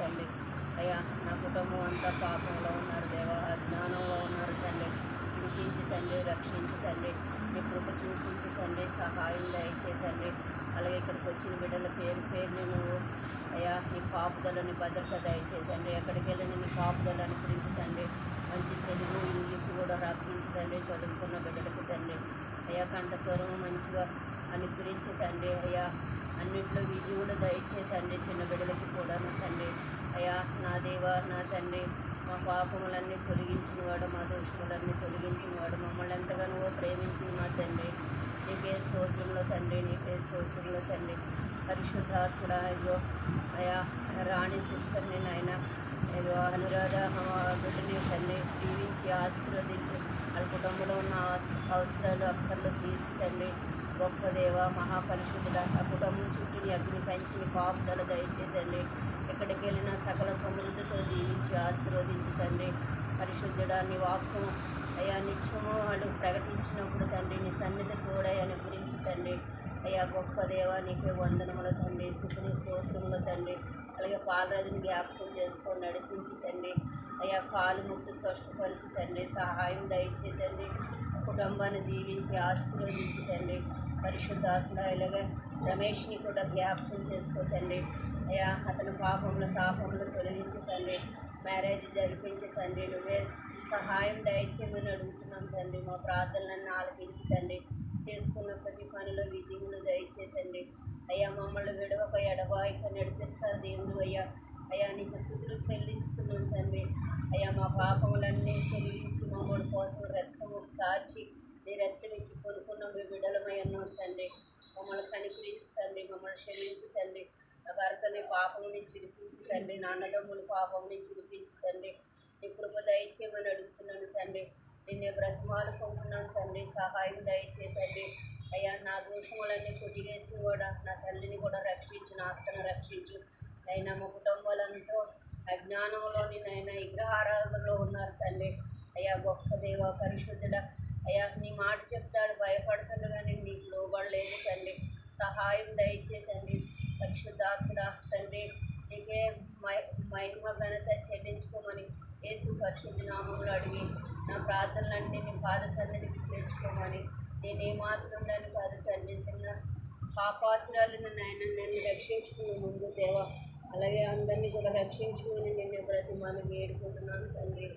తండ్రి. అయ్యా నా కుటుంబం అంతా పాపంలో ఉన్నారు దేవా, అజ్ఞానంలో ఉన్నారు తండ్రి. విడిపించి తండ్రి, రక్షించి తండ్రి, నీ కృప చూపించి తండ్రి, సహాయం దయచే తండ్రి. అలాగే ఇక్కడికి వచ్చిన బిడ్డల పేరు పేరుని నువ్వు అయ్యా నీ కాపుదలని భద్రత దయచే తండ్రి. ఎక్కడికి వెళ్ళిన నీ కాపుదల అనుకరించి తండ్రి. మంచి తెలుగు ఇంగ్లీషు కూడా రప్పించి తండ్రి, చదువుకున్న బిడ్డలకు తండ్రి. అయ్యా కంఠస్వరం మంచిగా అనుగ్రహించి తండ్రి. అయ్యా అన్నింటిలో విజయుడు దయచే తండ్రి, చిన్న బిడ్డలకి కూడాను తండ్రి. అయ్యా నా దేవా నా తండ్రి, మా పాపములన్నీ తొలగించినవాడు, మా దోషములన్నీ తొలగించినవాడు, మమ్మల్ని ఎంతగానో ప్రేమించిన మా తండ్రి. నీకే స్తోత్రంలో తండ్రి, నీకే స్తోత్రంలో తండ్రి. పరిశుద్ధాత్ముడా ఇగో అయ్యా రాణి సిస్టర్ని నాయన అనురాధ బిడ్డని తండ్రి దీవించి ఆశీర్వదించి వాళ్ళ కుటుంబంలో ఉన్న అవసరాలు అక్కర్లు తీర్చి తండ్రి. గొప్ప దేవ మహాపరిశుద్ధుడ ఆ కుటుంబం చుట్టూ నీ అగ్ని కంచి కాపుదల దయచేతండి. ఎక్కడికి వెళ్ళినా సకల సమృద్ధితో దీవించి ఆశీర్వదించి తండ్రి. పరిశుద్ధుడా నీ వాక్కు అయ్యా నిత్యము వాళ్ళు ప్రకటించినప్పుడు తండ్రి నీ సన్నిధి తోడయ్యని గురించి తండ్రి. అయ్యా గొప్ప దేవ నీకే వందనముల తండ్రి, సుఖని స్తోత్రముల తండ్రి. అలాగే పాలరాజుని జ్ఞాపకం చేసుకొని నడిపించి తండ్రి. అయ్యా కాలు ముట్టు స్పష్టపరిచి తండ్రి, సహాయం దయచేతండి. కుటుంబాన్ని దీవించి ఆశీర్వదించి తండ్రి. పరిశుద్ధాత్మ ఇలాగే రమేష్ని కూడా జ్ఞాపకం చేసుకోతండి. అయ్యా అతని పాపములు శాపములు తొలగించి తండ్రి, మ్యారేజ్ జరిపించి తండ్రి. నువ్వే సహాయం దయచేయమని అడుగుతున్నాం తండ్రి. మా ప్రార్థనలన్నీ ఆలకించి తండ్రి, చేసుకున్న ప్రతి పనిలో విజయములు దయచేతండి. అయ్యా మమ్మల్ని విడవక ఎడబాయిక నడిపిస్తారు దేవుడు. అయ్యా అయ్యా నీకు స్తుతులు చెల్లించుతున్నాం తండ్రి. అయ్యా మా పాపములన్నీ తొలగించి మమ్మల్ని కోసం రక్తము కార్చి నీ రక్తం ఇచ్చి కొనుక్కున్న మీ బిడ్డలమై ఉన్నాం తండ్రి. మమ్మల్ని కనికరించి తండ్రి, మమ్మల్ని క్షమించి తండ్రి. నా భర్తని పాపం నుంచి విడిపించి తండ్రి, నాన్నదమ్ములు పాపం నుంచి విడిపించి తండ్రి. నీ కృప దయచేయమని అడుగుతున్నాను తండ్రి. నిన్నే బ్రతిమాలుకుంటున్నాను తండ్రి, సహాయం దయచేతండి. అయ్యా నా దోషములన్నీ కొట్టివేసి కూడా నా తల్లిని కూడా రక్షించు, నా అత్తను రక్షించు. అయినా మా కుటుంబాలంతా అజ్ఞానంలోని నైనా విగ్రహారాధనలో ఉన్నారు తండ్రి. అయ్యా గొప్ప దేవ పరిశుద్ధుడ అయ్యా నీ మాట చెప్తాడు భయపడుతుంది కానీ నీకు లోబడలేదు తండ్రి. సహాయం దయచేతండి. పరిశుద్ధాత్ముడ తండ్రి నీకే మహిమ ఘనత చెల్లించుకోమని యేసు పరిశుద్ధ నామములో అడిగి నా ప్రార్థనలన్నీ నీ పాద సన్నిధికి చేర్చుకోమని. నేనేమాత్రం దాన్ని కాదు తండ్రి, చిన్న పాపాత్రాలను నన్ను రక్షించుకునే ముందు దేవ, అలాగే అందరినీ కూడా రక్షించుకొని నిన్ను బ్రతిమాలని వేడుకుంటున్నాను తండ్రి.